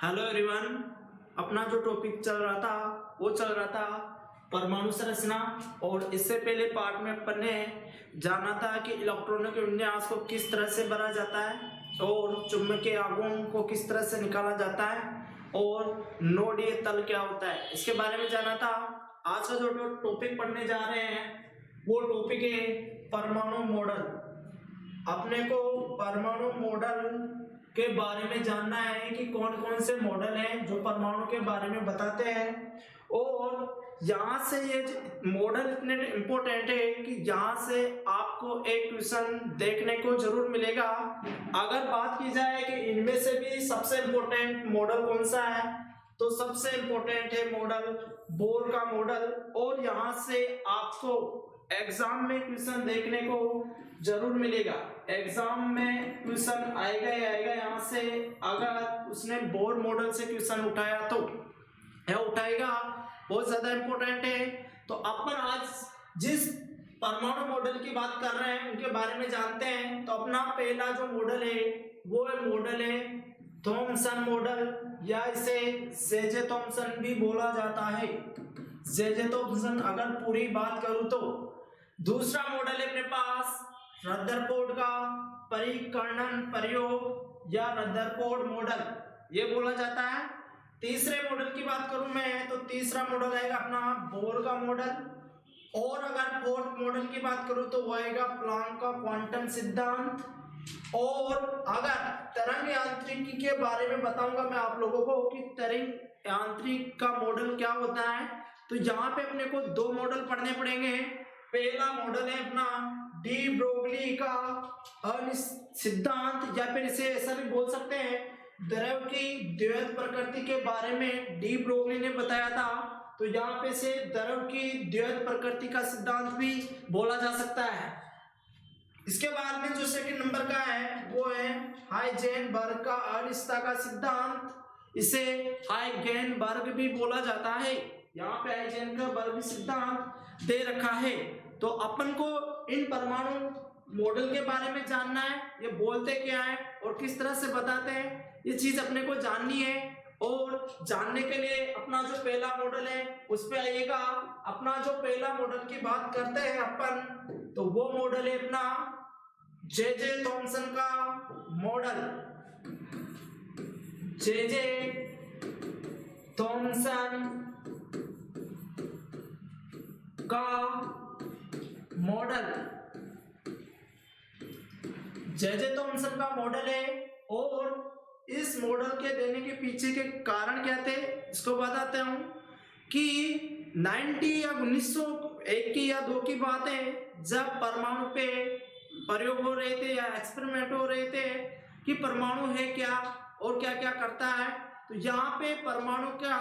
Hello everyone. अपना जो topic चल रहा था वो चल रहा था परमाणु संरचना। और इससे पहले पार्ट में अपन ने जाना था कि इलेक्ट्रॉनों के विन्यास को किस तरह से भरा जाता है और चुंबकीय आघूर्ण को किस तरह से निकाला जाता है और नोडीय तल क्या होता है, इसके बारे में जाना था। आज का जो टॉपिक पढ़ने जा रहे हैं वो टॉपिक है परमाणु मॉडल। अपने को परमाणु मॉडल के बारे में जानना है कि कौन कौन से मॉडल हैं जो परमाणु के बारे में बताते हैं। और यहाँ से ये मॉडल इतने इम्पोर्टेंट है कि यहाँ से आपको एक क्वेश्चन देखने को जरूर मिलेगा। अगर बात की जाए कि इनमें से भी सबसे इम्पोर्टेंट मॉडल कौन सा है, तो सबसे इम्पोर्टेंट है मॉडल बोर का मॉडल। और यहाँ से आपको एग्जाम में क्वेश्चन देखने को जरूर मिलेगा। एग्जाम में क्वेश्चन आएगा ही आएगा यहाँ से। अगर उसने बोर मॉडल से क्वेश्चन उठाया तो या उठाएगा, बहुत ज्यादा इंपॉर्टेंट है। तो अपन आज जिस परमाणु मॉडल की बात कर रहे हैं उनके बारे में जानते हैं। तो अपना पहला जो मॉडल है वो मॉडल है थॉमसन मॉडल, या इसे जे थॉमसन भी बोला जाता है। जे थॉमसन अगर पूरी बात करूं तो। दूसरा मॉडल है अपने पास रदरफोर्ड का परिकर्णन प्रयोग या रदरफोर्ड मॉडल, ये बोला जाता है। तीसरे मॉडल की बात करूं मैं तो तीसरा मॉडल आएगा अपना बोर का मॉडल। और अगर फोर्थ मॉडल की बात करूं तो वो आएगा प्लैंक का क्वांटम सिद्धांत। और अगर तरंग यांत्रिकी के बारे में बताऊंगा मैं आप लोगों को कि तरंग यांत्रिक का मॉडल क्या होता है, तो यहाँ पे अपने को दो मॉडल पढ़ने पड़ेंगे। पहला मॉडल है अपना डी ब्रोगली का सिद्धांत, या फिर इसे ऐसा भी बोल सकते हैं द्रव की द्वैत प्रकृति के बारे में डी ब्रोगली ने बताया था। तो यहाँ पे से द्रव की द्वैत प्रकृति का सिद्धांत भी बोला जा सकता है। इसके बाद में जो सेकंड नंबर का है वो है हाइजेनबर्ग का अनिश्चितता का सिद्धांत, इसे हाइजेनबर्ग भी बोला जाता है। यहाँ पे हाइजेनबर्ग सिद्धांत दे रखा है। तो अपन को इन परमाणु मॉडल के बारे में जानना है, ये बोलते क्या है और किस तरह से बताते हैं, ये चीज अपने को जाननी है। और जानने के लिए अपना जो पहला मॉडल है उस पे आइएगा। अपना जो पहला मॉडल की बात करते हैं अपन, तो वो मॉडल है अपना जे थॉमसन का मॉडल। जे थॉमसन का मॉडल, जे थॉमसन का मॉडल है। और इस मॉडल के देने के पीछे के कारण क्या थे इसको बताते हूं कि 90 या 1901 की या 2 की बात है, जब परमाणु पे प्रयोग हो रहे थे या एक्सपेरिमेंट हो रहे थे कि परमाणु है क्या और क्या क्या करता है। तो यहाँ पे परमाणु का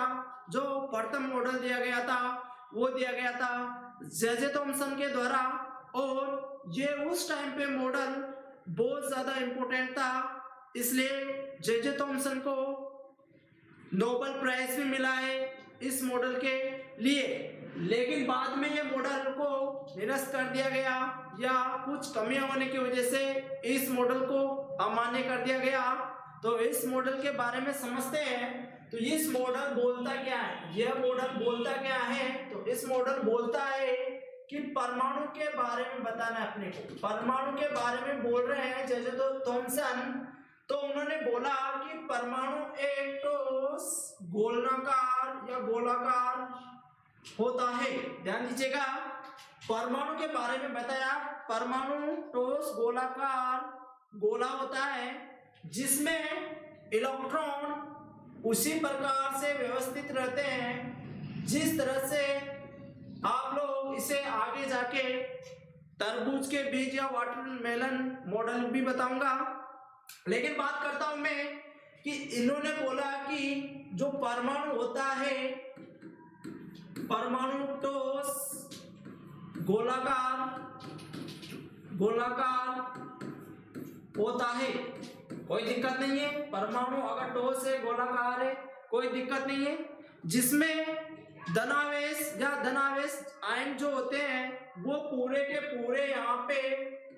जो प्रथम मॉडल दिया गया था वो दिया गया था जे थॉमसन के द्वारा। और ये उस टाइम पे मॉडल बहुत ज्यादा इंपॉर्टेंट था, इसलिए जे थॉमसन को नोबेल प्राइज भी मिला है इस मॉडल के लिए। लेकिन बाद में ये मॉडल को निरस्त कर दिया गया या कुछ कमियां होने की वजह से इस मॉडल को अमान्य कर दिया गया। तो इस मॉडल के बारे में समझते हैं। तो इस मॉडल बोलता क्या है, यह मॉडल बोलता क्या है, तो इस मॉडल बोलता है कि परमाणु के बारे में बताना है अपने को। परमाणु के बारे में बोल रहे हैं जे थॉमसन, तो उन्होंने बोला कि परमाणु एक ठोस गोलाकार या गोलाकार होता है। ध्यान दीजिएगा, परमाणु के बारे में बताया परमाणु ठोस गोलाकार गोला होता है जिसमें इलेक्ट्रॉन उसी प्रकार से व्यवस्थित रहते हैं जिस तरह से आप लोग इसे आगे जाके तरबूज के बीज या वाटरमेलन मॉडल भी बताऊंगा। लेकिन बात करता हूं मैं कि इन्होंने बोला कि जो परमाणु होता है परमाणु ठोस गोलाकार होता है, कोई दिक्कत नहीं है। परमाणु अगर ठोस है गोलाकार है कोई दिक्कत नहीं है, जिसमें धनावेश या धनावेश आयन जो होते हैं वो पूरे के पूरे यहाँ पे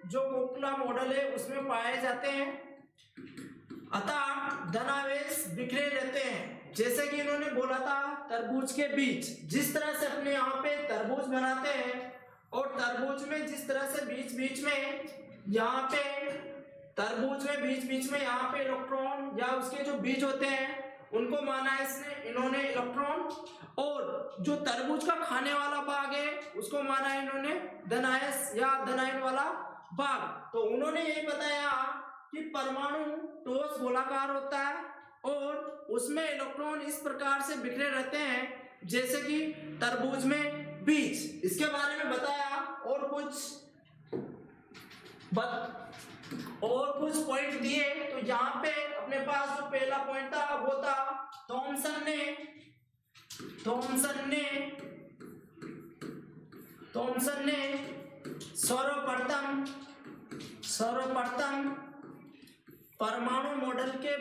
जो कोपला मॉडल है उसमें पाए जाते हैं। अतः धनावेश बिखरे रहते हैं। जैसे कि इन्होंने बोला था तरबूज के बीज, जिस तरह से अपने यहाँ पे तरबूज बनाते हैं और तरबूज में जिस तरह से बीच बीच में यहाँ पे तरबूज में बीच बीच में यहाँ पे इलेक्ट्रॉन या उसके जो बीज होते हैं उनको माना है इन्होंने इलेक्ट्रॉन, और जो तरबूज का खाने वाला भाग है उसको माना है इन्होंने धनायस या धनायन वाला भाग। तो उन्होंने यही बताया कि परमाणु ठोस गोलाकार होता है और उसमें इलेक्ट्रॉन इस प्रकार से बिखरे रहते हैं जैसे कि तरबूज में बीज। इसके बारे में बताया और कुछ पॉइंट दिए। तो यहाँ पे अपने पास जो पहला पॉइंट था वो था थॉमसन ने सर्वप्रथम परमाणु मॉडल के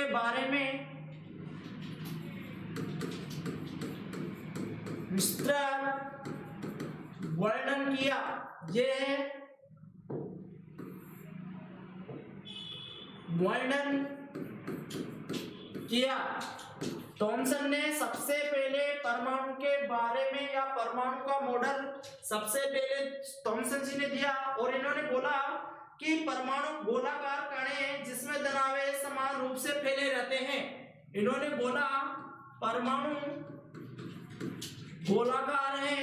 बारे में विस्तृत वर्णन किया। थॉमसन ने सबसे पहले परमाणु के बारे में या परमाणु का मॉडल सबसे पहले थॉमसन जी ने दिया और इन्होंने बोला कि परमाणु गोलाकार कण है जिसमें धनावेश समान रूप से फैले रहते हैं। इन्होंने बोला परमाणु गोलाकार है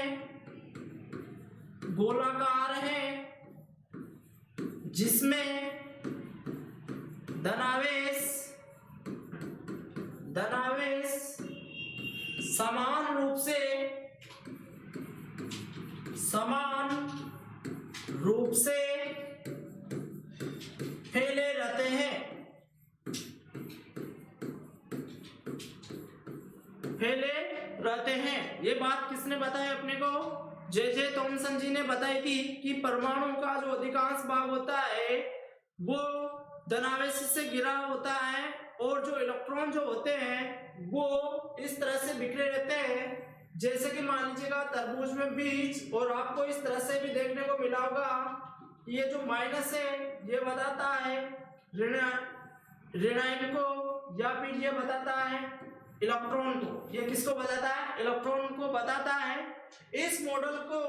जिसमें धनावेश समान रूप से फैले रहते हैं। ये बात किसने बताई अपने को? जे थॉमसन जी ने बताई थी कि परमाणु का जो अधिकांश भाग होता है वो धनावेश से घिरा होता है और जो इलेक्ट्रॉन जो होते हैं वो इस तरह से बिखरे रहते हैं जैसे कि मान लीजिएगा तरबूज में बीज। और आपको इस तरह से भी देखने को मिला होगा, ये जो माइनस है ये बताता है ऋणायन को या फिर ये बताता है इलेक्ट्रॉन को। ये किसको बताता है? इलेक्ट्रॉन को बताता है। इस मॉडल को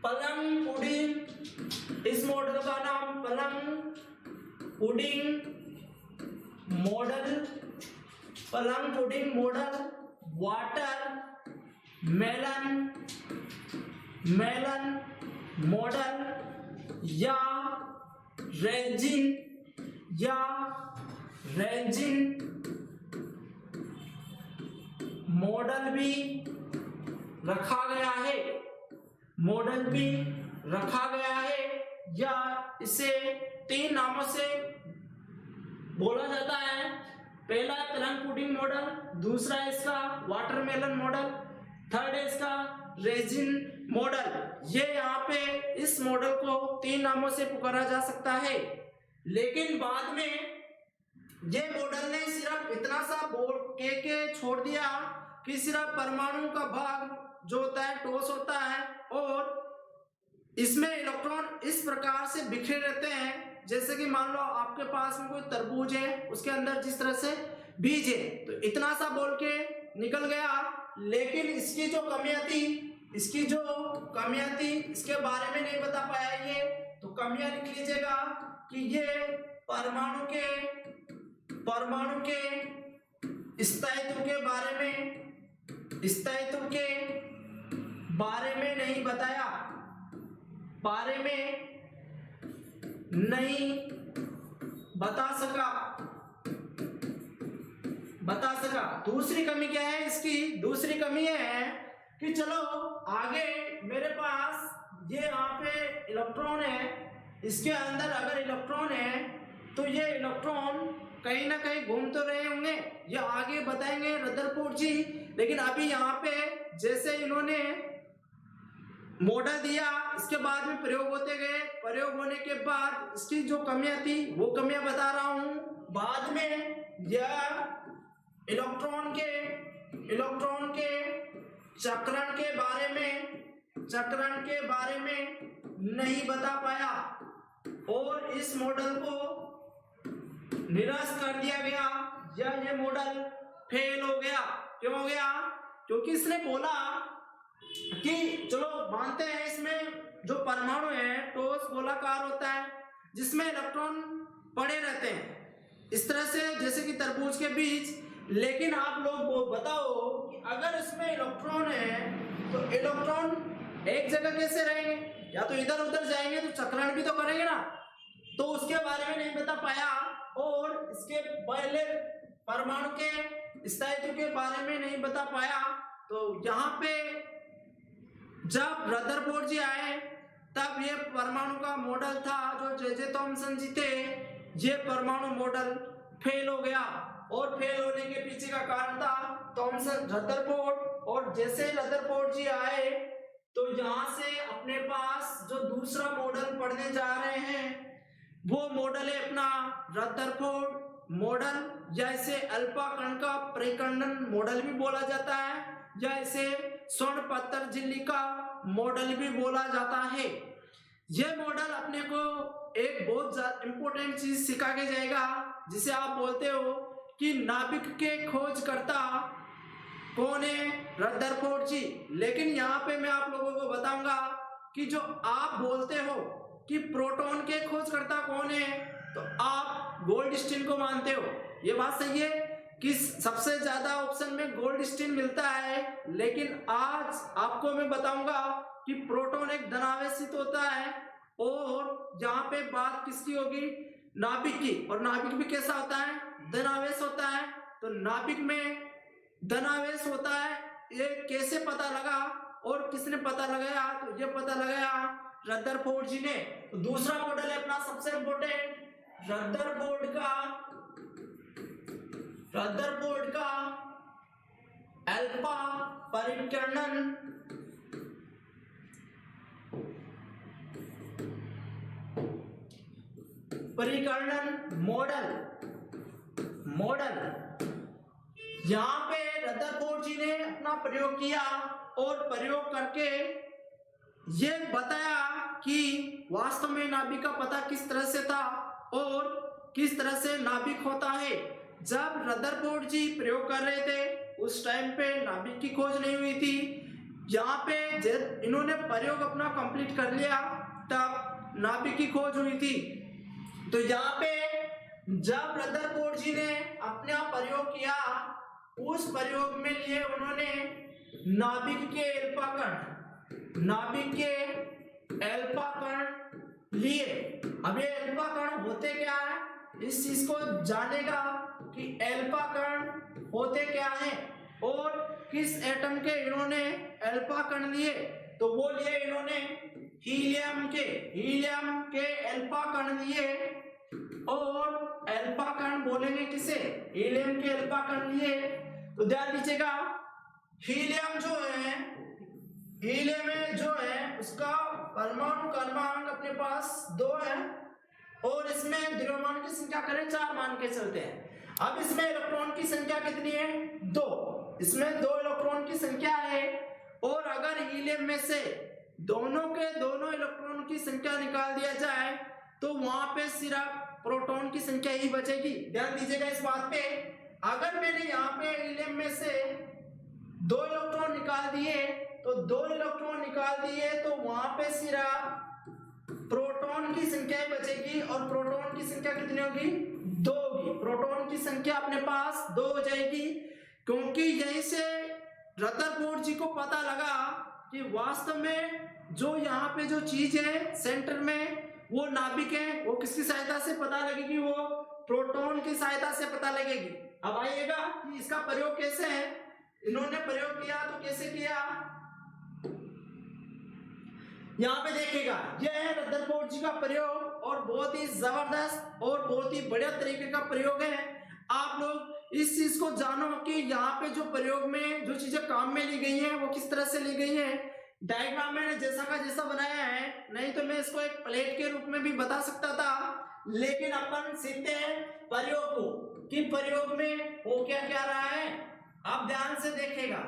पलंग पुडिंग, इस मॉडल का नाम plum pudding model, watermelon model या रेंजिन मॉडल भी रखा गया है या इसे 3 नामों से बोला जाता है। पहला पलंग पुडिंग मॉडल, दूसरा इसका वाटरमेलन मॉडल, थर्ड है इसका रेजिन मॉडल। ये यहाँ पे इस मॉडल को 3 नामों से पुकारा जा सकता है। लेकिन बाद में ये मॉडल ने सिर्फ इतना सा बोल के छोड़ दिया कि सिर्फ परमाणु का भाग जो होता है ठोस होता है और इसमें इलेक्ट्रॉन इस प्रकार से बिखरे रहते हैं जैसे कि मान लो आपके पास में कोई तरबूज है, उसके अंदर जिस तरह से बीज है, तो इतना सा बोल के निकल गया। लेकिन इसकी जो कमियां थी इसके बारे में नहीं बता पाया ये। तो कमियां लिख लीजिएगा कि ये परमाणु के स्थायित्व के बारे में नहीं बताया, नहीं बता सका। दूसरी कमी क्या है इसकी? दूसरी कमी है कि चलो आगे मेरे पास ये यहाँ पे इलेक्ट्रॉन है, इसके अंदर अगर इलेक्ट्रॉन है तो ये इलेक्ट्रॉन कहीं ना कहीं घूम तो रहे होंगे, ये आगे बताएंगे रदरफोर्ड जी। लेकिन अभी यहाँ पे जैसे इन्होंने मॉडल दिया, इसके बाद में प्रयोग होते गए, प्रयोग होने के बाद इसकी जो कमियां थी वो कमियां बता रहा हूं। बाद में यह इलेक्ट्रॉन के चक्रण के चक्रण के बारे में नहीं बता पाया और इस मॉडल को निरस्त कर दिया गया या ये मॉडल फेल हो गया। क्यों हो गया? क्योंकि इसने बोला कि चलो मानते हैं इसमें जो परमाणु है ठोस गोलाकार होता है जिसमें इलेक्ट्रॉन पड़े रहते हैं इस तरह से जैसे कि तरबूज के बीच, लेकिन आप लोग बताओ कि अगर इसमें इलेक्ट्रॉन है तो इलेक्ट्रॉन एक जगह कैसे रहेंगे? या तो इधर उधर जाएंगे तो चक्रण भी तो करेंगे ना। तो उसके बारे में नहीं बता पाया और इसके पहले परमाणु के स्थायित्व के बारे में नहीं बता पाया। तो यहाँ पे जब रदरफोर्ड जी आए तब ये परमाणु का मॉडल था जो जे थॉमसन जी थे, ये परमाणु मॉडल फेल हो गया और फेल होने के पीछे का कारण था थॉमसन रदरफोर्ड। और जैसे रदरफोर्ड जी आए तो यहाँ से अपने पास जो दूसरा मॉडल पढ़ने जा रहे हैं वो मॉडल है अपना रदरफोर्ड मॉडल, या इसे अल्फा कण का परिकर्णन मॉडल भी बोला जाता है या इसे स्वर्ण पत्थर झिल्ली का मॉडल भी बोला जाता है। यह मॉडल अपने को एक बहुत इंपॉर्टेंट चीज सिखा के जाएगा जिसे आप बोलते हो कि नाभिक के खोजकर्ता कौन है? रदरफोर्ड जी। लेकिन यहाँ पे मैं आप लोगों को बताऊंगा कि जो आप बोलते हो कि प्रोटॉन के खोजकर्ता कौन है तो आप गोल्डस्टीन को मानते हो। ये बात सही है कि सबसे ज्यादा ऑप्शन में गोल्डस्टीन मिलता है, लेकिन आज आपको मैं बताऊंगा कि प्रोटॉन एक धनावेशित होता है और यहाँ पे बात किसकी होगी? नाभिक की। और नाभिक भी कैसा होता है? धनावेश होता है। तो नाभिक में धनावेश होता है, ये कैसे पता लगा और किसने पता लगाया? तो ये पता लगाया रदरफोर्ड जी ने। तो दूसरा मॉडल है अपना सबसे इंपॉर्टेंट रदरफोर्ड का अल्फा परिकर्णन मॉडल। यहाँ पे रदरफोर्ड जी ने अपना प्रयोग किया और प्रयोग करके ये बताया कि वास्तव में नाभिक का पता किस तरह से था और किस तरह से नाभिक होता है। जब रदरफोर्ड जी प्रयोग कर रहे थे उस टाइम पे नाभिक की खोज नहीं हुई थी। यहाँ पे इन्होंने प्रयोग अपना कंप्लीट कर लिया तब नाभिक की खोज हुई थी। तो यहाँ पे जब रदरफोर्ड जी ने अपना प्रयोग किया उस प्रयोग में लिए उन्होंने नाभिक के अल्फा कण लिए। अब ये अल्फा कण होते क्या है इस चीज को जानेगा कि अल्फा कण होते क्या है और किस एटम के इन्होंने अल्फा कण लिए। तो वो लिए इन्होंने हीलियम के अल्फा कण लिए और अल्फा कण बोलेंगे किसे? हीलियम के अल्फा कण लिए। तो ध्यान दीजिएगा हीलियम जो है उसका परमाणु क्रमांक अपने पास 2 है और इसमें द्रव्यमान की संख्या करें 4 मान के चलते हैं। अब इसमें इलेक्ट्रॉन की संख्या कितनी है? 2। इसमें 2 इलेक्ट्रॉन की संख्या है और अगर हीलियम में से दोनों इलेक्ट्रॉन की संख्या निकाल दिया जाए तो वहां पे सिर्फ प्रोटॉन की संख्या ही बचेगी। ध्यान दीजिएगा इस बात पे। अगर मैंने यहाँ पे हीलियम में से 2 इलेक्ट्रॉन निकाल दिए तो वहां पे सिर्फ प्रोटॉन की संख्या ही बचेगी और प्रोटॉन की संख्या कितनी होगी? 2 होगी। प्रोटॉन की संख्या अपने पास 2 हो जाएगी क्योंकि यहीं से रदरफोर्ड जी को पता लगा कि वास्तव में जो यहाँ पे जो चीज है सेंटर में वो नाभिक है। वो किसकी सहायता से पता लगेगी? वो प्रोटॉन की सहायता से पता लगेगी। अब आइएगा कि इसका प्रयोग कैसे है। इन्होंने प्रयोग किया तो कैसे किया यहाँ पे देखिएगा। यह है रदरफोर्ड जी का प्रयोग और बहुत ही जबरदस्त और बहुत ही बढ़िया तरीके का प्रयोग है। आप लोग इस चीज को जानो कि यहाँ पे जो प्रयोग में जो चीजें काम में ली गई हैं वो किस तरह से ली गई हैं। डायग्राम मैंने जैसा का जैसा बनाया है, नहीं तो मैं इसको एक प्लेट के रूप में भी बता सकता था, लेकिन अपन सीखते हैं प्रयोग को कि प्रयोग में हो क्या क्या रहा है। आप ध्यान से देखिएगा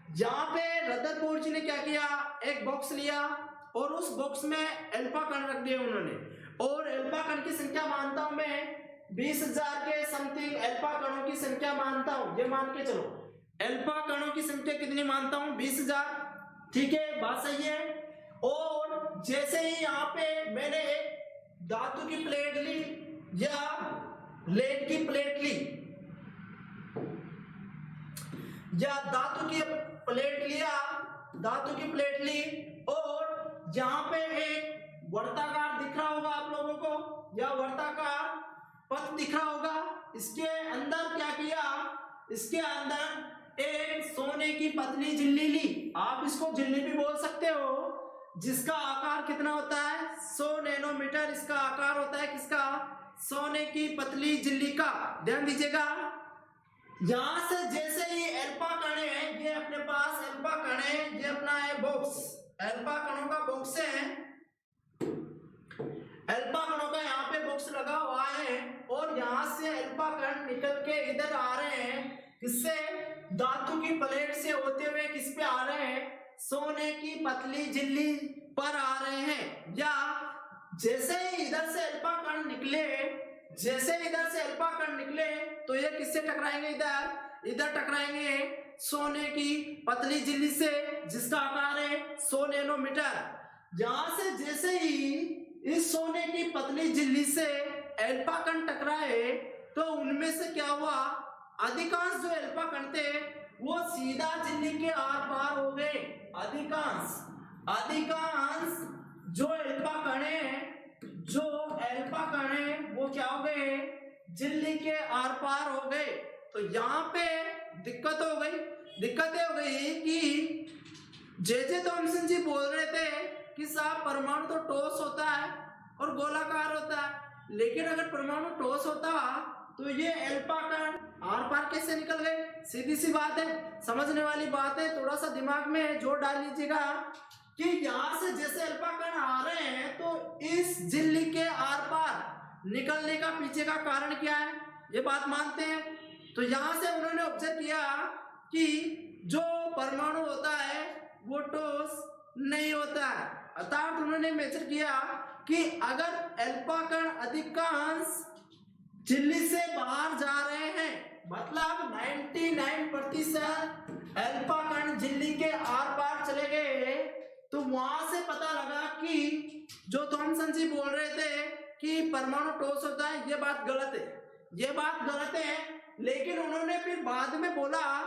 यहाँ पे रदरफोर्ड जी ने क्या किया, एक बॉक्स लिया और उस बॉक्स में अल्फा कण रख दिए उन्होंने, और अल्फा कण की संख्या मानता हूं मैं 20,000 के समथिंग अल्फा कणों की संख्या मानता हूं, ये मान के चलो अल्फा कणों की संख्या कितनी मानता हूं 20,000, ठीक है बात सही है। और जैसे ही यहाँ पे मैंने एक धातु की प्लेट ली या लेड की प्लेट ली या धातु की प्लेट लिया, धातु की प्लेट ली और यहाँ पे एक वर्ताकार दिख रहा होगा आप लोगों को या वर्ताकार पथ दिख रहा होगा, इसके अंदर क्या किया, इसके अंदर एक सोने की पतली झिल्ली ली, आप इसको झिल्ली भी बोल सकते हो, जिसका आकार कितना होता है 100 नैनोमीटर इसका आकार होता है, किसका, सोने की पतली झिल्ली का। ध्यान दीजिएगा, यहां से जैसे ही अल्फा कण है, ये अपने पास अल्फा कण है, ये अपना है बॉक्स, अल्फा कणों का बॉक्स है, अल्फा कणों का यहाँ पे बॉक्स लगा हुआ है और यहाँ से अल्फा कण निकल के इधर आ रहे हैं, किससे, धातु की प्लेट से होते हुए किस पे आ रहे हैं, सोने की पतली झिल्ली पर आ रहे हैं। या जैसे ही इधर से अल्फा कण निकले, जैसे इधर से अल्फा कण निकले तो ये किससे टकराएंगे, इधर इधर टकराएंगे सोने की पतली झिल्ली से, जिसका आकार है 100 नैनोमीटर। यहां से जैसे ही इस सोने की पतली झिल्ली से अल्फा कण टकराए तो उनमें से क्या हुआ, अधिकांश जो अल्फा कण थे वो सीधा झिल्ली के आर पार हो गए, अधिकांश जो अल्फा कण है, जो अल्फा कण है वो क्या हो गए, झिल्ली के आर पार हो गए। तो यहाँ पे दिक्कत हो गई कि जे थॉमसन जी बोल रहे थे कि साहब परमाणु तो ठोस होता है और गोलाकार होता है, लेकिन अगर परमाणु ठोस होता तो ये अल्फा कण आर पार कैसे निकल गए, सीधी सी बात है, समझने वाली बात है, थोड़ा सा दिमाग में जोर डाल लीजिएगा कि यहाँ से जैसे अल्फा कण आ रहे हैं तो इस झिल्ली के आर पार निकलने का पीछे का कारण क्या है, ये बात मानते हैं। तो यहाँ से उन्होंने ऑब्जर्व किया कि जो परमाणु होता है वो ठोस नहीं होता है, अर्थात उन्होंने मेजर किया कि अगर अल्फा कण अधिकांश झिल्ली से बाहर जा रहे हैं, मतलब 99% अल्फा कण झिल्ली के आर पार चले गए, तो वहां से पता लगा कि जो थॉमसन जी बोल रहे थे कि परमाणु ठोस होता है, ये बात गलत है। लेकिन उन्होंने फिर बाद में बोला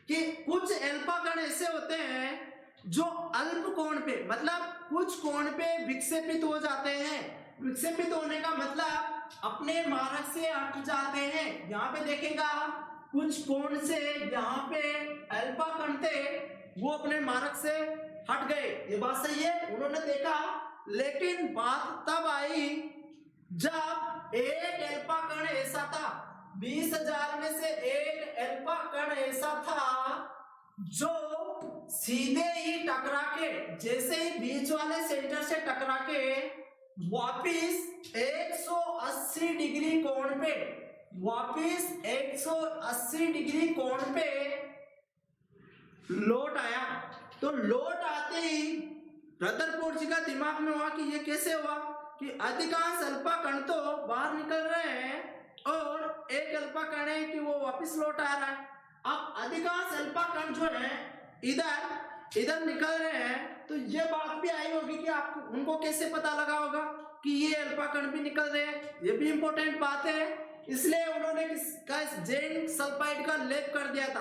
कि कुछ अल्फा कण ऐसे होते हैं जो अल्प कोण पे, मतलब कुछ कोण पे विक्षेपित हो जाते हैं, विक्षेपित होने का मतलब अपने मार्ग से हट जाते हैं। यहाँ पे देखेगा कुछ कोण से यहाँ पे अल्फा कण थे वो अपने मार्ग से हट गए, ये बात सही है, उन्होंने देखा। लेकिन बात तब आई जब एक अल्फा कण ऐसा था, 20,000 में से एक अल्फा कण ऐसा था जो सीधे ही टकरा के, जैसे ही बीच वाले सेंटर से टकरा के वापिस 180 डिग्री कोण पे, वापिस 180 डिग्री कोण पे लौट आया। तो लौट आते ही रदरफोर्ड जी का दिमाग में हुआ कि ये कैसे हुआ कि अधिकांश अल्फा कण तो बाहर निकल रहे हैं और एक अल्फा कण है कि वो वापस लौट आ रहा है। अब अधिकांश अल्फा कण जो है इधर निकल रहे हैं, तो ये बात भी आई होगी कि आपको उनको कैसे पता लगा होगा कि ये अल्फा कण भी निकल रहे हैं, ये भी इंपॉर्टेंट बात है। इसलिए उन्होंने किसका जिंक सल्फाइड का लेप कर दिया था,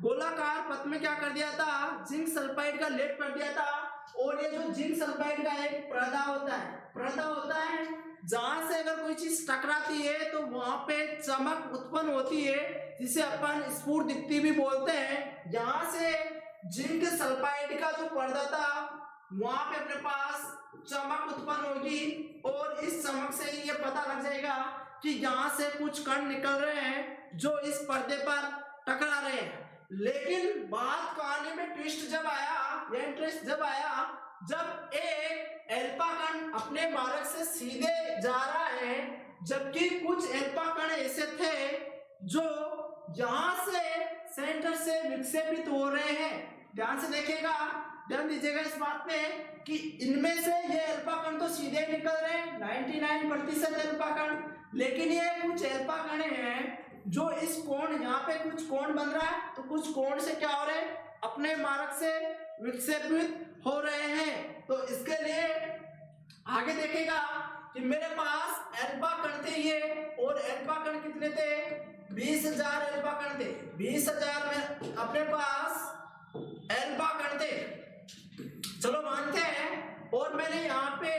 गोलाकार पथ में क्या कर दिया था, जिंक सल्फाइड का लेप कर दिया था। और ये जो जिंक सल्फाइड का एक पर्दा होता है जहां से अगर कोई चीज टकराती है तो वहां पे चमक उत्पन्न होती है, जिसे अपन स्फुट दीप्ति भी बोलते हैं। यहाँ से जिंक सल्फाइड का जो पर्दा था वहां पे अपने पास चमक उत्पन्न होगी और इस चमक से ही ये पता लग जाएगा कि यहाँ से कुछ कण निकल रहे हैं जो इस पर्दे पर टकरा रहे हैं। लेकिन बात कहानी में ट्विस्ट जब आया, या इंटरेस्ट जब आया, जब एक अल्फा कण अपने मार्ग से सीधे जा रहा है, जबकि कुछ अल्फा कण ऐसे थे जो यहां से सेंटर से विक्षेपित हो रहे हैं। ध्यान से देखिएगा, ध्यान दीजिएगा इस बात पे कि इनमें से ये अल्फा कण तो सीधे निकल रहे हैं 99% अल्फा कण, लेकिन ये कुछ अल्फा कण हैं जो इस कोण, यहाँ पे कुछ कोण बन रहा है तो कुछ कोण से क्या हो रहे हैं, अपने मार्ग से विक्षेपित हो रहे हैं। तो इसके लिए आगे देखेगा कि मेरे पास अल्फा कण थे ये, और अल्फा कण कितने थे, 20,000 अल्फा कण थे। 20,000 में अपने पास अल्फा कण थे, चलो मानते हैं। और मैंने यहाँ पे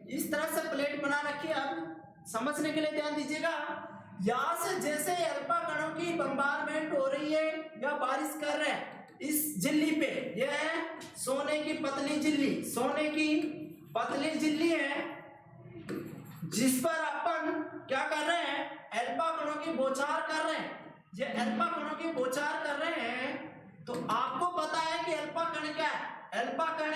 इस तरह से प्लेट बना रखी है। अब समझने के लिए ध्यान दीजिएगा, यहाँ से जैसे अल्फा कणों की बम्बारमेंट हो रही है या बारिश कर रहे हैं इस झिल्ली पे, यह है सोने की पतली झिल्ली, सोने की पतली झिल्ली है जिस पर अपन क्या कर रहे हैं, अल्फा कणों की बौछार कर रहे हैं। ये अल्फा कणों की बौछार कर रहे हैं तो आपको पता है कि अल्फा कण क्या है, अल्फा कण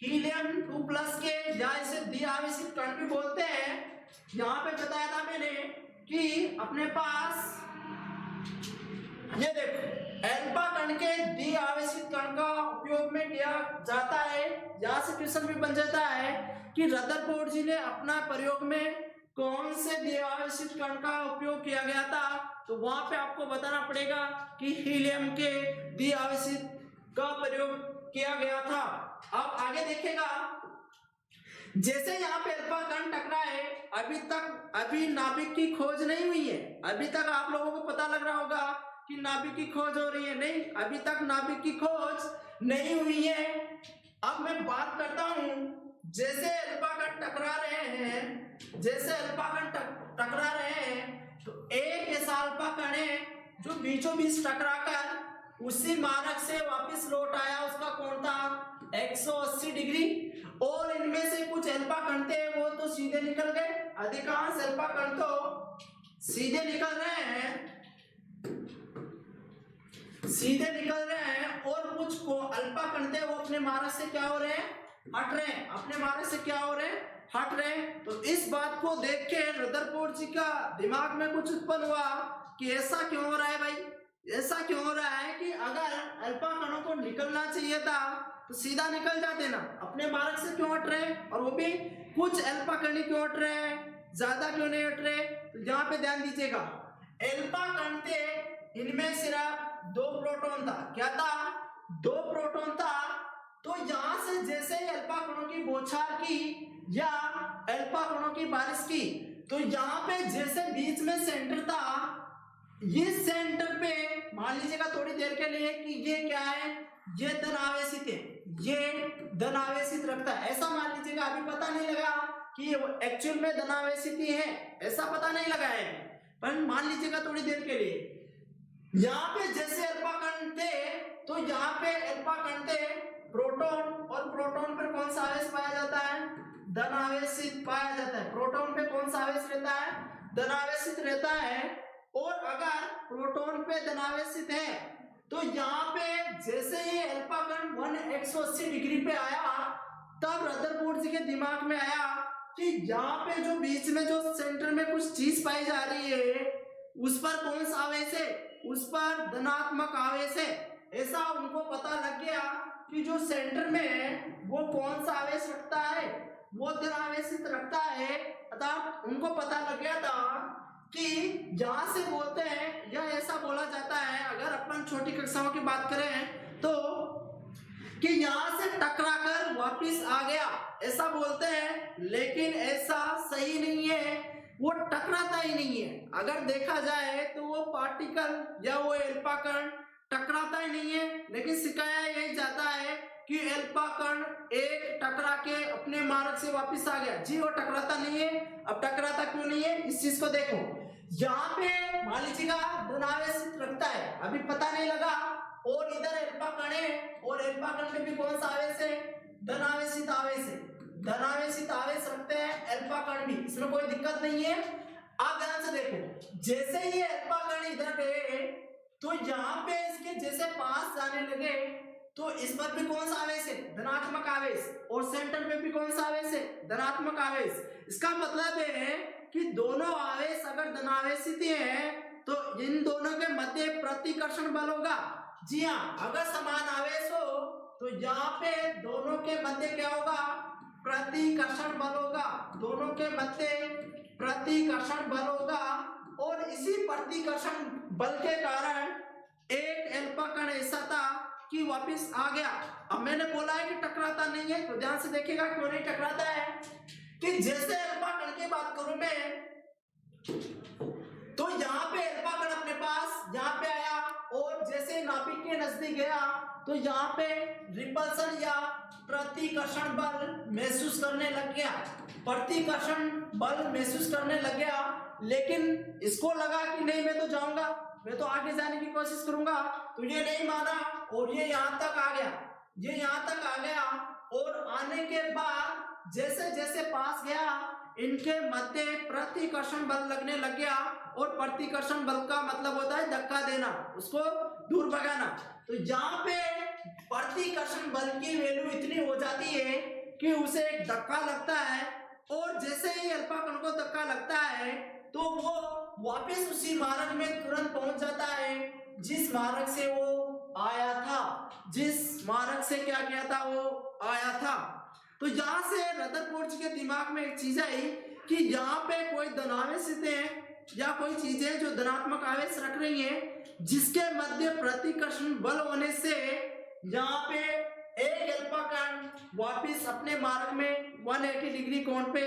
हीलियम 2+ के या इसे द्विआवेशित कण भी बोलते हैं। यहाँ पे बताया था मैंने कि अपने पास ये देखो अल्फा कण के द्विआवेशित कण का उपयोग में किया जाता है। यहाँ से क्वेश्चन भी बन जाता है कि रदरफोर्ड जी ने अपना प्रयोग में कौन से द्विआवेशित कण का उपयोग किया गया था, तो वहां पे आपको बताना पड़ेगा कि हीलियम के द्विआवेशित का प्रयोग किया गया था। अब आगे देखेगा, जैसे यहाँ पे अल्फा कण टकराए, अभी नाभिक की खोज नहीं हुई है। अभी तक आप लोगों को पता लग रहा होगा कि नाभिक की खोज हो रही है, नहीं, अभी तक नाभिक की खोज नहीं हुई है। अब मैं बात करता हूं, जैसे अल्फा कण टकरा रहे हैं, जैसे अल्फा कण टकरा रहे हैं तो एक ऐसा अल्फा कण है जो बीचों बीच टकराकर उसी मार्ग से वापस लौट आया, उसका कोण था 180 डिग्री। और इनमें से कुछ अल्फा कण थे वो तो सीधे निकल गए, अधिकांश अल्फा कण तो सीधे निकल रहे हैं, सीधे निकल रहे हैं। और कुछ को अल्फा कण थे वो अपने मार्ग से क्या हो रहे हैं, हट रहे हैं, अपने मार्ग से क्या हो रहे हैं, हट रहे हैं। तो इस बात को देख के रदरफोर्ड जी का दिमाग में कुछ उत्पन्न हुआ कि ऐसा क्यों हो रहा है भाई, ऐसा क्यों हो रहा है कि अगर अल्फा कणों को निकलना चाहिए था तो सीधा निकल जाते ना, अपने मार्ग से क्यों हट रहे हैं, और वो भी कुछ अल्फा कण क्यों हट रहे हैं, ज्यादा क्यों नहीं हट रहे। तो यहाँ पे ध्यान दीजिएगा, अल्फा कण थे इनमें सिर्फ 2 प्रोटॉन था। क्या था, 2 प्रोटॉन था। तो यहां से जैसे ही अल्फा कणों की बौछार की या अल्फा कणों की बारिश की, तो यहाँ पे जैसे बीच में सेंटर था, ये सेंटर पे मान लीजिएगा थोड़ी देर के लिए कि ये क्या है, ये धन आवेशित है, ये धन आवेशित रखता है, ऐसा मान लीजिएगा। अभी पता नहीं लगा कि ये एक्चुअल में धन आवेशित ही है, ऐसा पता नहीं लगा है, पर मान लीजिएगा थोड़ी देर के लिए। यहाँ पे जैसे अल्फा कण थे तो यहाँ पे अल्फा कण थे प्रोटॉन, और प्रोटॉन पर कौन सा आवेश पाया जाता है, धन आवेशित पाया जाता है। प्रोटॉन पे कौन सा आवेश रहता है, धन आवेशित रहता है। और अगर प्रोटॉन पे धन आवेशित है तो यहाँ पे जैसे ही अल्फा कण 180 डिग्री पे आया, तब रदरफोर्ड जी के दिमाग में आया कि यहाँ पे जो बीच में जो सेंटर में कुछ चीज पाई जा रही है उस पर कौन सा आवेश है, उस पर धनात्मक आवेश है। ऐसा उनको पता लग गया कि जो सेंटर में है वो कौन सा आवेश रखता है, वो धन आवेशित रखता है। अर्थात उनको पता लग गया था कि यहाँ से बोलते हैं, या ऐसा बोला जाता है अगर अपन छोटी कक्षाओं की बात करें तो, कि यहाँ से टकराकर वापिस आ गया, ऐसा बोलते हैं। लेकिन ऐसा सही नहीं है, वो टकराता ही नहीं है। अगर देखा जाए तो वो पार्टिकल या वो अल्फा कण टकराता ही नहीं है। लेकिन सिखाया यही जाता है कि अल्फा कण एक टकरा के अपने मार्ग से वापस आ गया। जी वो टकराता नहीं है। अब टकराता क्यों नहीं है, इस चीज को देखो। यहाँ पे मान लीजिएगा धन आवेशित रखता है, अभी पता नहीं लगा, और इधर अल्फा कण है, और अल्फा कण में भी कौन सा आवेश है, धन आवेशित आवेश है। धन आवेशित आवेश रखते हैं अल्फा कण भी, इसमें कोई दिक्कत नहीं है। आप ध्यान से देखो, जैसे ये अल्फा कण इधर गए तो यहाँ पे इसके जैसे पास जाने लगे तो इस पर भी कौन सा आवेश है, धनात्मक आवेश, और सेंटर पे भी कौन सा आवेश है, धनात्मक आवेश। इसका मतलब है कि दोनों आवेश अगर धनावेशित हैं तो इन दोनों के मध्य प्रतिकर्षण बल होगा। जी हाँ, अगर समान आवेश हो तो यहाँ पे दोनों के मध्य क्या होगा, प्रतिकर्षण बल होगा। दोनों के मध्य प्रतिकर्षण बल होगा और इसी प्रतिकर्षण बल के कारण एक अल्फा कण ऐसा था कि वापस आ गया। अब मैंने बोला है कि टकराता नहीं है, तो ध्यान से देखिएगा क्यों नहीं टकराता है। कि जैसे अल्फा कण की बात करूं मैं, तो यहाँ पे अल्फा कण अपने पास यहाँ पे आया और जैसे नाभिक के नजदीक गया तो यहाँ पे रिपल्सन या प्रतिकर्षण बल महसूस करने लग गया, प्रतिकर्षण बल महसूस करने लग गया। लेकिन इसको लगा कि नहीं मैं तो जाऊंगा, मैं तो आगे जाने की कोशिश करूंगा, तो ये नहीं माना और ये यहाँ तक आ गया, ये यहाँ तक आ गया। और आने के बाद जैसे जैसे पास गया इनके मध्य प्रतिकर्षण बल लगने लग गया। और प्रतिकर्षण बल का मतलब होता है धक्का देना, उसको दूर भगाना। तो यहाँ पे प्रतिकर्षण बल की वैल्यू इतनी हो जाती है कि उसे एक धक्का लगता है और जैसे ही अल्फा कण को धक्का लगता है तो वो वापस उसी मार्ग में तुरंत पहुंच जाता है जिस मार्ग से वो आया था, जिस मार्ग से क्या किया था वो आया था। तो यहाँ से रदरफोर्ड के दिमाग में एक चीज आई कि यहाँ पे कोई धनावेशित है या कोई चीजें जो धनात्मक आवेश रख रही है जिसके मध्य प्रतिकर्षण बल होने से यहाँ पे एक अल्फा कण वापिस अपने मार्ग में 180 डिग्री कोण पे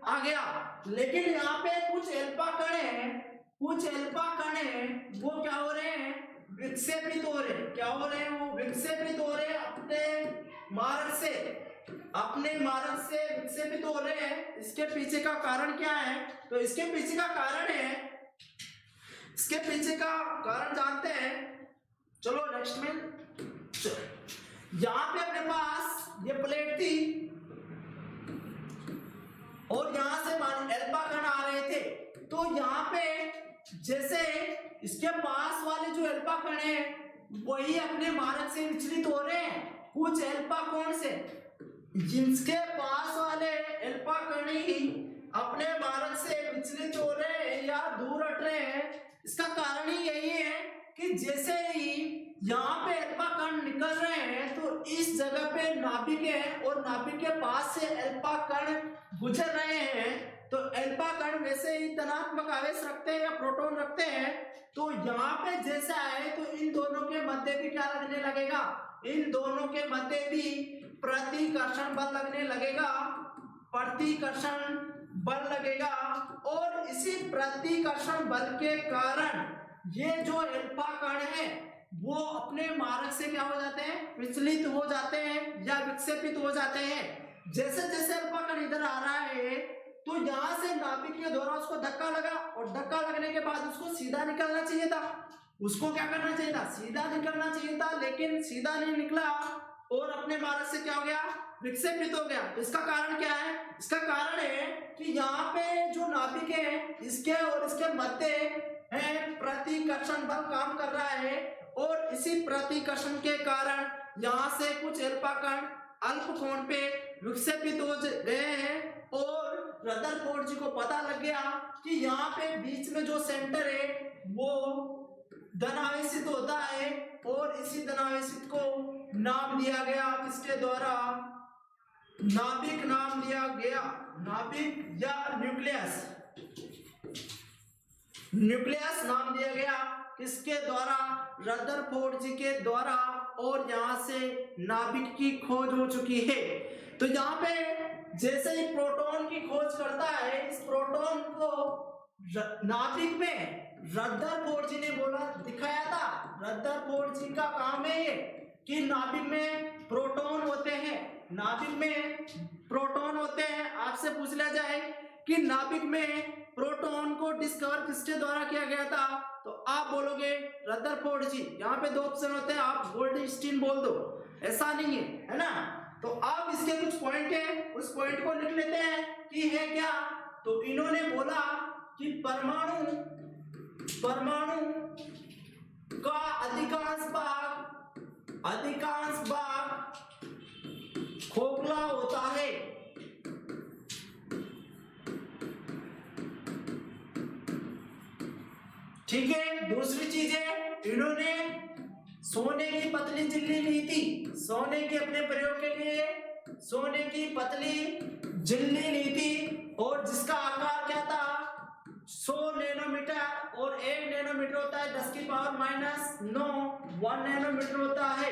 आ गया। लेकिन यहाँ पे कुछ अल्फा कण है, कुछ अल्फा कण है वो क्या हो रहे हैं, विक्षेपित हो रहे हैं। क्या हो रहे हैं, वो विक्षेपित हो रहे हैं अपने मार्ग से, अपने मार्ग से विक्षेपित हो रहे हैं। इसके पीछे का कारण क्या है, तो इसके पीछे का कारण है, इसके पीछे का कारण जानते हैं। चलो नेक्स्ट में, यहाँ पे अपने पास ये प्लेट थी और यहाँ से अल्फा कण आ रहे थे। तो यहाँ पे जैसे इसके पास वाले जो अल्फा कण है वही अपने मार्ग से विचलित हो रहे हैं। कुछ अल्फा कोण से जिनके पास वाले अल्फा कण ही अपने मार्ग से विचलित हो रहे हैं या दूर हट रहे हैं, इसका कारण ही यही है कि जैसे ही यहाँ पे अल्फा कण निकल रहे हैं तो इस जगह पे नाभिक है और नाभिक के पास से अल्फा कण गुजर रहे हैं। तो अल्फा कण वैसे ही धनात्मक आवेश रखते हैं या प्रोटॉन रखते हैं। तो यहाँ पे जैसे आए तो इन दोनों के मध्य भी क्या लगने लगेगा, इन दोनों के मध्य भी प्रतिकर्षण बल लगने लगेगा, प्रतिकर्षण बल लगेगा। और इसी प्रतिकर्षण बल के कारण ये जो अल्फा कण है वो अपने मार्ग से क्या हो जाते हैं, विचलित हो जाते हैं या विक्षेपित हो जाते हैं। जैसे जैसे अल्फा कण इधर आ रहा है तो यहाँ से नाभिक के द्वारा उसको धक्का लगा और धक्का लगने के बाद उसको सीधा निकलना चाहिए था। उसको क्या करना चाहिए था, सीधा निकलना चाहिए था, लेकिन सीधा नहीं निकला और अपने मार्ग से क्या हो गया, विक्षेपित हो गया। इसका कारण क्या है, इसका कारण है कि यहाँ पे जो नाभिक है इसके और इसके मध्य है प्रतिकर्षण बल काम कर रहा है और इसी प्रतिकर्षण के कारण यहाँ से कुछ अल्फा कण अल्प कोण पे विक्षेपित हो गए हैं। और रदरफोर्ड जी को पता लग गया कि यहाँ पे बीच में जो सेंटर है वो धनावेशित होता है और इसी धनावेशित को नाम दिया गया किसके द्वारा, नाभिक नाम दिया गया, नाभिक या न्यूक्लियस, न्यूक्लियस नाम दिया गया किसके द्वारा, रदरफोर्ड जी के द्वारा। और यहाँ से नाभिक की खोज हो चुकी है। तो यहाँ पे जैसे ही प्रोटॉन की खोज करता है, इस प्रोटॉन को नाभिक में रदरफोर्ड जी ने बोला दिखाया था, रदरफोर्ड जी का काम है ये कि नाभिक में प्रोटॉन होते हैं, नाभिक में प्रोटॉन होते हैं। आपसे पूछ लिया जाए कि नाभिक में प्रोटॉन को डिस्कवर किसके द्वारा किया गया था, तो आप बोलोगे रदरफोर्ड जी। यहाँ पे दो ऑप्शन होते हैं, आप गोल्डस्टीन बोल दो, ऐसा नहीं है ना। तो आप इसके कुछ पॉइंट है, उस पॉइंट को लिख लेते हैं कि है क्या। तो इन्होंने बोला कि परमाणु का अधिकांश भाग खोखला होता है। ठीक है। दूसरी चीज है, इन्होंने सोने की पतली झिल्ली ली थी, सोने के अपने प्रयोग के लिए सोने की पतली झिल्ली ली थी, और जिसका आकार क्या था 100 नैनोमीटर, और 1 नैनोमीटर होता है 10 की पावर -9, 1 नैनोमीटर होता है।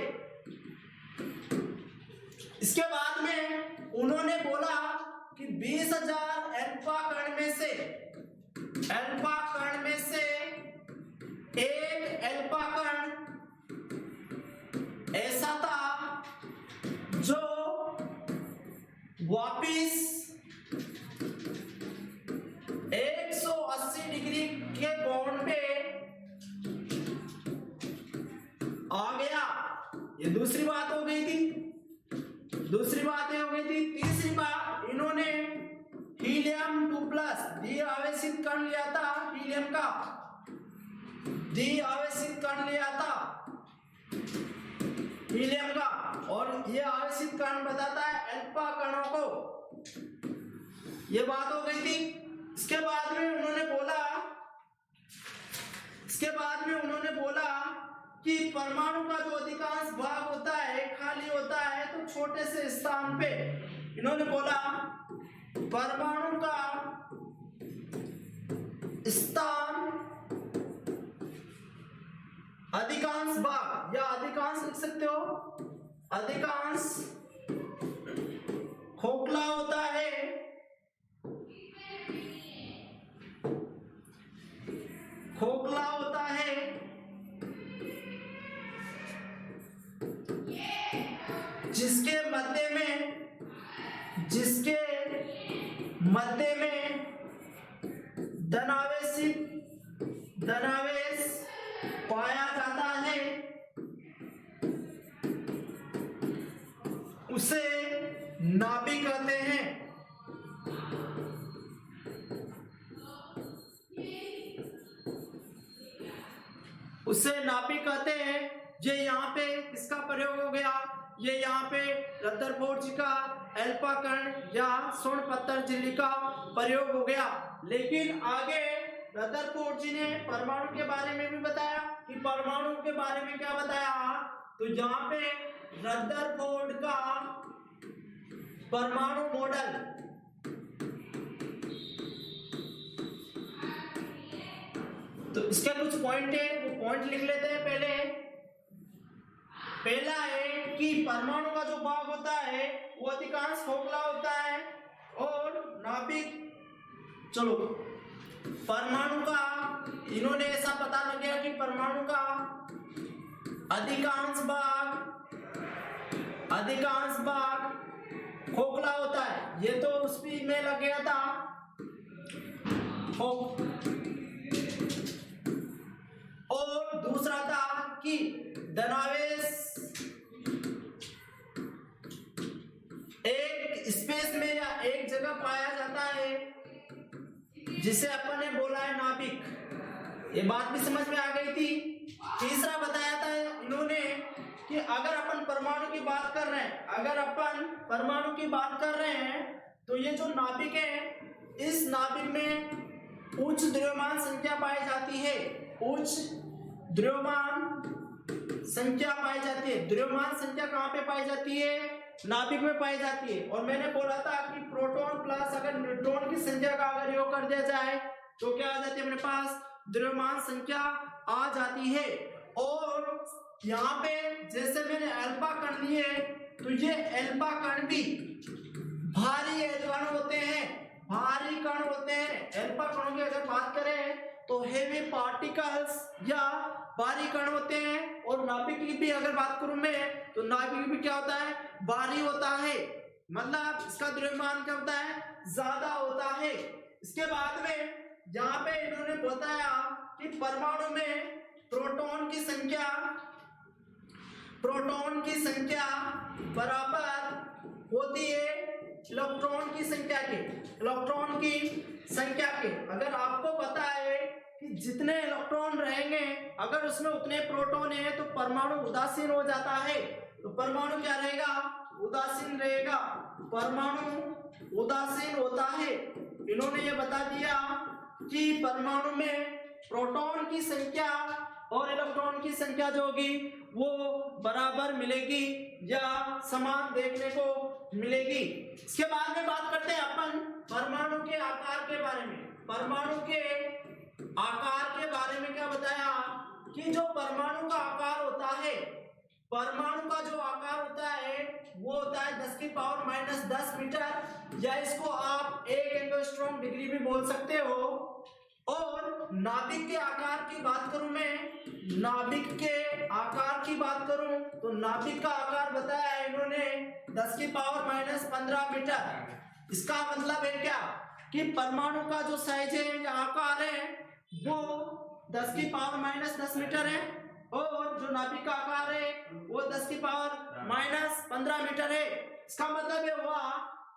इसके बाद में उन्होंने बोला कि 20,000 अल्फा कण में से एक अल्फा कण ऐसा था जो वापिस 180 डिग्री के कोण पे आ गया। ये दूसरी बात हो गई थी। तीसरी बात, इन्होंने हीलियम 2+ द्विआवेशित कण लिया था, हीलियम का द्विआवेशित कण लिया था, हीलियम का, और ये आवेशित कण बताता है अल्फा कणों को। ये बात हो गई थी। इसके बाद में उन्होंने बोला कि परमाणु का जो अधिकांश भाग होता है खाली होता है तो छोटे से स्थान पे, इन्होंने बोला परमाणु का स्थान अधिकांश भाग, या अधिकांश लिख सकते हो, अधिकांश खोखला होता है, जिसके मध्य में धनावेश पाया जाता है, उसे नाभिक कहते हैं। ये यहाँ पे किसका प्रयोग हो गया, ये यहाँ पे रदरफोर्ड जी का अल्फा कण या स्वर्ण पत्थर झिल्ली का प्रयोग हो गया। लेकिन आगे रदरफोर्ड जी ने परमाणु के बारे में भी बताया कि परमाणु के बारे में क्या बताया, तो यहाँ पे रदरफोर्ड का परमाणु मॉडल, तो इसके कुछ पॉइंट है, वो पॉइंट लिख लेते हैं। पहला है कि परमाणु का जो भाग होता है वो अधिकांश खोखला होता है और नाभिक, चलो परमाणु का इन्होंने ऐसा पता लग गया कि परमाणु का अधिकांश भाग खोखला होता है। ये तो उसमें में लग गया था। और दूसरा था कि धनावेश एक स्पेस में या एक जगह पाया जाता है, जिसे अपन ने बोला है नाभिक। ये बात भी समझ में आ गई थी। तीसरा बताया था इन्होंने कि अगर अपन परमाणु की बात कर रहे हैं तो ये जो नाभिक है, इस नाभिक में उच्च द्रव्यमान संख्या पाई जाती है। द्रव्यमान संख्या कहाँ पे पाई जाती है, नाभिक में पाई जाती है। और मैंने बोला था कि प्रोटॉन प्लस अगर न्यूट्रॉन की संख्या का अगर योग कर दिया जाए तो क्या आ जाती है, अपने पास द्रव्यमान संख्या आ जाती है। और यहाँ पे जैसे मैंने अल्फा कण लिए, तो ये अल्फा कण भी भारी कण होते हैं। अल्फा कणों की अगर बात करें तो हेवी पार्टिकल्स या भारी कण होते हैं। और नाभिक की भी अगर बात करूं मैं, तो नाभिक भी क्या होता है, भारी होता है, मतलब इसका द्रव्यमान क्या होता है, ज्यादा होता है। इसके बाद में यहाँ पे इन्होंने बताया कि परमाणु में प्रोटॉन की संख्या बराबर होती है इलेक्ट्रॉन की संख्या के। अगर आपको पता है कि जितने इलेक्ट्रॉन रहेंगे अगर उसमें उतने प्रोटॉन है तो परमाणु उदासीन हो जाता है। तो परमाणु क्या रहेगा, उदासीन रहेगा, परमाणु उदासीन होता है। इन्होंने ये बता दिया कि परमाणु में प्रोटॉन की संख्या और इलेक्ट्रॉन की संख्या जो होगी वो बराबर मिलेगी या समान देखने को मिलेगी। इसके बाद में बात करते हैं अपन परमाणु के आकार के बारे में। परमाणु के आकार के बारे में क्या बताया कि जो परमाणु का आकार होता है, परमाणु का जो आकार होता है वो होता है 10 की पावर माइनस 10 मीटर, या इसको आप 1 एंगस्ट्रॉम डिग्री भी बोल सकते हो। और नाभिक के आकार की बात करूं मैं, नाभिक के आकार की बात करूं तो नाभिक का आकार बताया है इन्होंने 10 की पावर माइनस 15 मीटर। इसका मतलब है क्या कि परमाणु का जो साइज है या आकार है वो 10 की पावर माइनस 10 मीटर है, और जो नाभिक का आकार है वो 10 की पावर माइनस 15 मीटर है। इसका मतलब ये हुआ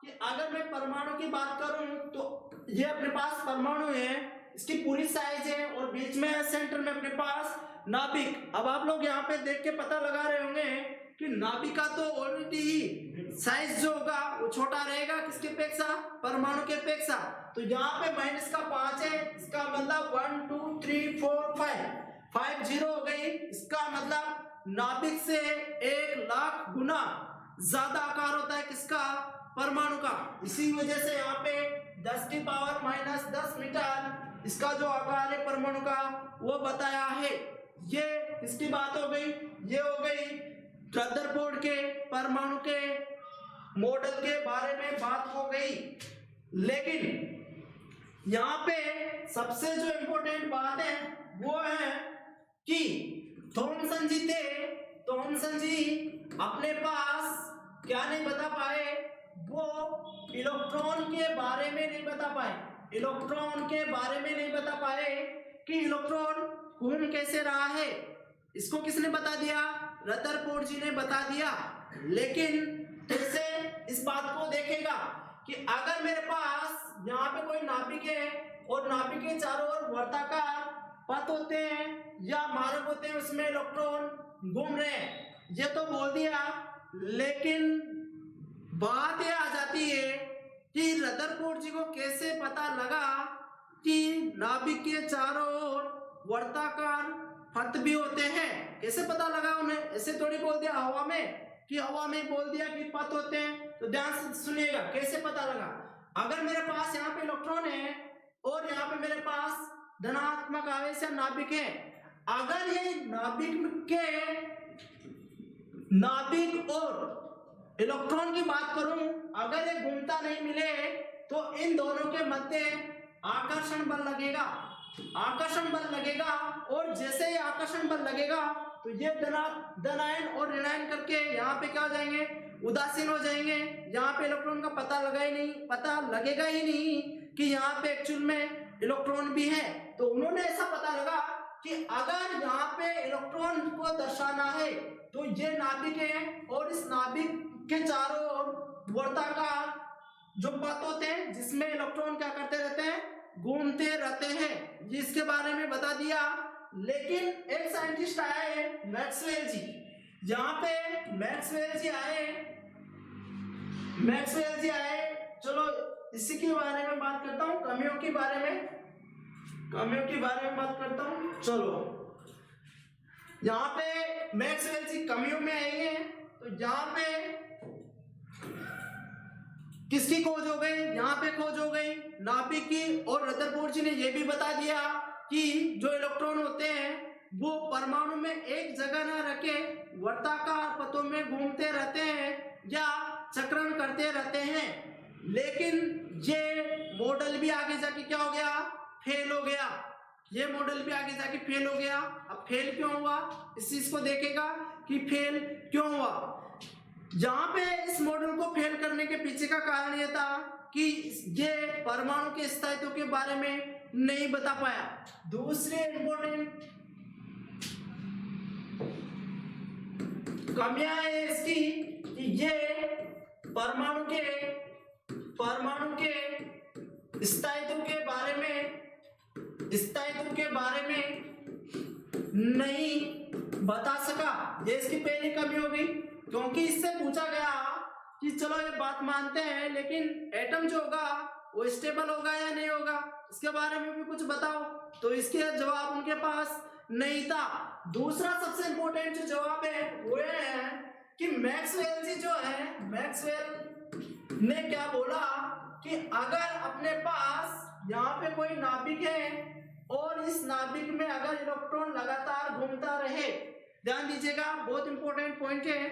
कि अगर मैं परमाणु की बात करूं तो ये अपने पास परमाणु है, इसकी पूरी साइज है, और बीच में सेंटर में अपने पास नाभिक। अब आप लोग यहाँ पे देख के पता लगा रहे होंगे कि नाभिक का तो ऑलरेडी साइज जो होगा वो छोटा रहेगा किसके अपेक्षा, परमाणु के अपेक्षा। तो यहाँ पे माइनस का 5 है, इसका मतलब 1 2 3 4 5 जीरो हो गई। इसका मतलब नाभिक से 1,00,000 गुना ज्यादा आकार होता है किसका, परमाणु का। इसी वजह से यहाँ पे 10 की पावर माइनस 10 मीटर इसका जो आकार है परमाणु का वो बताया है। ये इसकी बात हो गई, ये हो गई रदरफोर्ड के परमाणु के मॉडल के बारे में बात हो गई। लेकिन यहाँ पे सबसे जो इम्पोर्टेंट बात है वो है कि थॉमसन जी थे, थॉमसन जी अपने पास क्या नहीं बता पाए, वो इलेक्ट्रॉन के बारे में नहीं बता पाए, इलेक्ट्रॉन के बारे में नहीं बता पाए कि इलेक्ट्रॉन घूम कैसे रहा है। इसको किसने बता दिया, रदरफोर्ड जी ने बता दिया। लेकिन कैसे इस बात को देखेगा कि अगर मेरे पास यहाँ पे कोई नाभिक है और नाभिक के चारों ओर वर्ताकार पथ होते हैं या मार्ग होते हैं, उसमें इलेक्ट्रॉन घूम रहे हैं, ये तो बोल दिया। लेकिन बात ये आ जाती है कि रदरफोर्ड जी को कैसे पता लगा कि नाभिक के चारों ओर वर्ताकार पथ भी होते हैं, कैसे पता लगा उन्हें? ऐसे थोड़ी बोल दिया हवा में कि हवा में बोल दिया कि पथ होते हैं। तो ध्यान से सुनिएगा कैसे पता लगा। अगर मेरे पास यहाँ पे इलेक्ट्रॉन है और यहाँ पे मेरे पास धनात्मक आवेश या नाभिक है, अगर ये नाभिक और इलेक्ट्रॉन की बात करूं, अगर ये घूमता नहीं मिले तो इन दोनों के मध्य आकर्षण बल लगेगा, आकर्षण बल लगेगा। और जैसे ही आकर्षण बल लगेगा तो ये धनायन और ऋणायन करके यहाँ पे क्या हो जाएंगे, उदासीन हो जाएंगे। यहाँ पे इलेक्ट्रॉन का पता लगेगा ही नहीं कि यहाँ पे एक्चुअल में इलेक्ट्रॉन भी है। तो उन्होंने ऐसा पता लगा कि अगर यहाँ पे इलेक्ट्रॉन को दर्शाना है तो ये नाभिक है, और इस नाभिक के चारों ओर वर्ताकार जो पथ होते हैं जिसमें इलेक्ट्रॉन क्या करते रहते हैं, घूमते रहते हैं, जिसके बारे में बता दिया। लेकिन एक साइंटिस्ट आए मैक्सवेल जी, यहाँ पे मैक्सवेल जी आए। चलो इसी के बारे में बात करता हूँ, कमियों के बारे में बात करता हूँ। चलो यहाँ पे मैक्सवेल जी कमियों में आए हैं, तो यहाँ पे किसकी खोज हो गई, यहाँ पे खोज हो गई नाभिक की। और रदरफोर्ड जी ने यह भी बता दिया कि जो इलेक्ट्रॉन होते हैं वो परमाणु में एक जगह न रखे वर्ताकार पथों में घूमते रहते हैं या चक्रण करते रहते हैं। लेकिन ये मॉडल भी आगे जाके क्या हो गया, फेल हो गया। ये मॉडल भी आगे जाके फेल हो गया। अब फेल क्यों हुआ, इस चीज को देखेगा कि फेल क्यों हुआ। यहाँ पे इस मॉडल को फेल करने के पीछे का कारण ये था कि ये परमाणु के स्थायित्व के बारे में नहीं बता पाया। दूसरे इंपॉर्टेंट कमियां है इसकी कि ये परमाणु के स्थायित्व के बारे में नहीं बता सका। ये इसकी पहली कमी होगी, क्योंकि इससे पूछा गया कि चलो ये बात मानते हैं लेकिन एटम जो होगा वो स्टेबल होगा या नहीं होगा, इसके बारे में भी कुछ बताओ। तो इसके जवाब उनके पास नहीं था। दूसरा सबसे इंपॉर्टेंट जो जवाब है वो है कि मैक्सवेल जी जो है, मैक्सवेल ने क्या बोला कि अगर अपने पास यहाँ पे कोई नाभिक है और इस नाभिक में अगर इलेक्ट्रॉन लगातार घूमता रहे, ध्यान दीजिएगा बहुत इंपॉर्टेंट पॉइंट है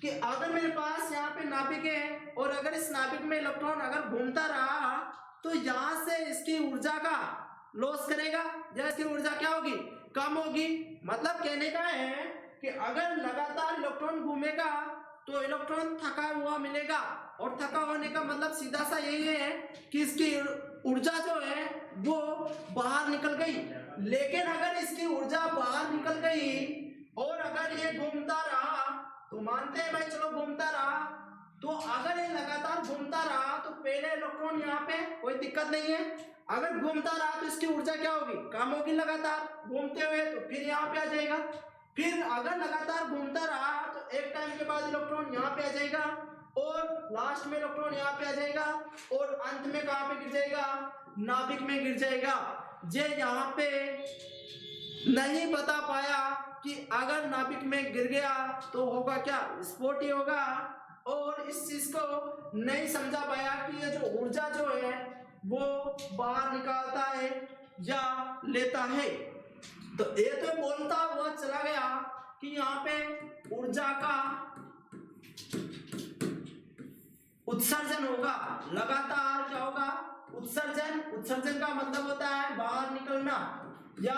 कि अगर मेरे पास यहाँ पे नाभिक है और अगर इस नाभिक में इलेक्ट्रॉन अगर घूमता रहा तो यहाँ से इसकी ऊर्जा का लॉस करेगा या इसकी ऊर्जा क्या होगी, कम होगी। मतलब कहने का है कि अगर लगातार इलेक्ट्रॉन घूमेगा तो इलेक्ट्रॉन थका हुआ मिलेगा, और थका होने का मतलब सीधा सा यही है कि इसकी ऊर्जा जो है वो बाहर निकल गई। लेकिन अगर इसकी ऊर्जा बाहर निकल गई और अगर ये घूमता रहा, तो मानते हैं भाई चलो घूमता रहा, तो अगर ये लगातार घूमता रहा तो पहले इलेक्ट्रॉन यहाँ पे कोई दिक्कत नहीं है, अगर घूमता रहा तो इसकी ऊर्जा क्या होगी, कम होगी लगातार घूमते हुए, तो फिर यहाँ पे आ जाएगा। फिर अगर लगातार घूमता रहा तो एक टाइम के बाद इलेक्ट्रॉन यहाँ पे आ जाएगा और लास्ट में इलेक्ट्रॉन यहाँ पे आ जाएगा और अंत में कहाँ पे गिर जाएगा, नाभिक में गिर जाएगा। जे यहाँ पे नहीं बता पाया कि अगर नाभिक में गिर गया तो होगा क्या, स्फोट ही होगा, और इस चीज को नहीं समझा पाया कि ये जो ऊर्जा जो है वो बाहर निकालता है या लेता है। तो ये तो बोलता हुआ चला गया कि यहाँ पे ऊर्जा का उत्सर्जन होगा, लगातार क्या होगा, उत्सर्जन। उत्सर्जन का मतलब होता है बाहर निकलना या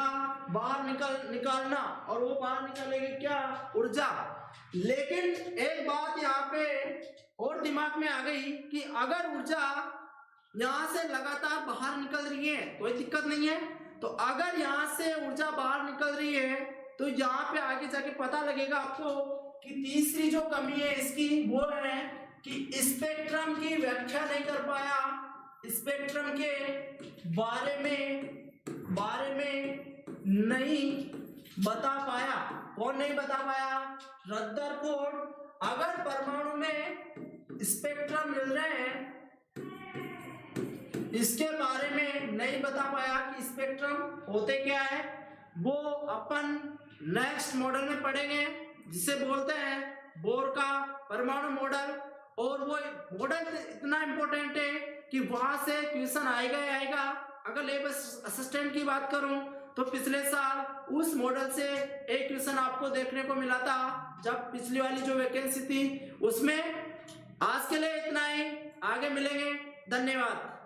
बाहर निकालना, और वो बाहर निकलेगी क्या, ऊर्जा। लेकिन एक बात यहाँ पे और दिमाग में आ गई कि अगर ऊर्जा यहाँ से लगातार बाहर निकल रही है कोई दिक्कत नहीं है, तो अगर यहाँ से ऊर्जा बाहर निकल रही है तो यहाँ पे आगे जाके पता लगेगा आपको कि तीसरी जो कमी है इसकी वो है कि स्पेक्ट्रम की व्याख्या नहीं कर पाया, स्पेक्ट्रम के बारे में नहीं बता पाया। कौन नहीं बता पाया, रदरफोर्ड। अगर परमाणु में स्पेक्ट्रम मिल रहे हैं इसके बारे में नहीं बता पाया कि स्पेक्ट्रम होते क्या है, वो अपन नेक्स्ट मॉडल में पढ़ेंगे जिसे बोलते हैं बोर का परमाणु मॉडल। और वो मॉडल इतना इंपॉर्टेंट है कि वहां से क्वेश्चन आएगा ही आएगा। अगर लैब असिस्टेंट की बात करूं तो पिछले साल उस मॉडल से एक क्वेश्चन आपको देखने को मिला था जब पिछली वाली जो वैकेंसी थी उसमें। आज के लिए इतना ही, आगे मिलेंगे, धन्यवाद।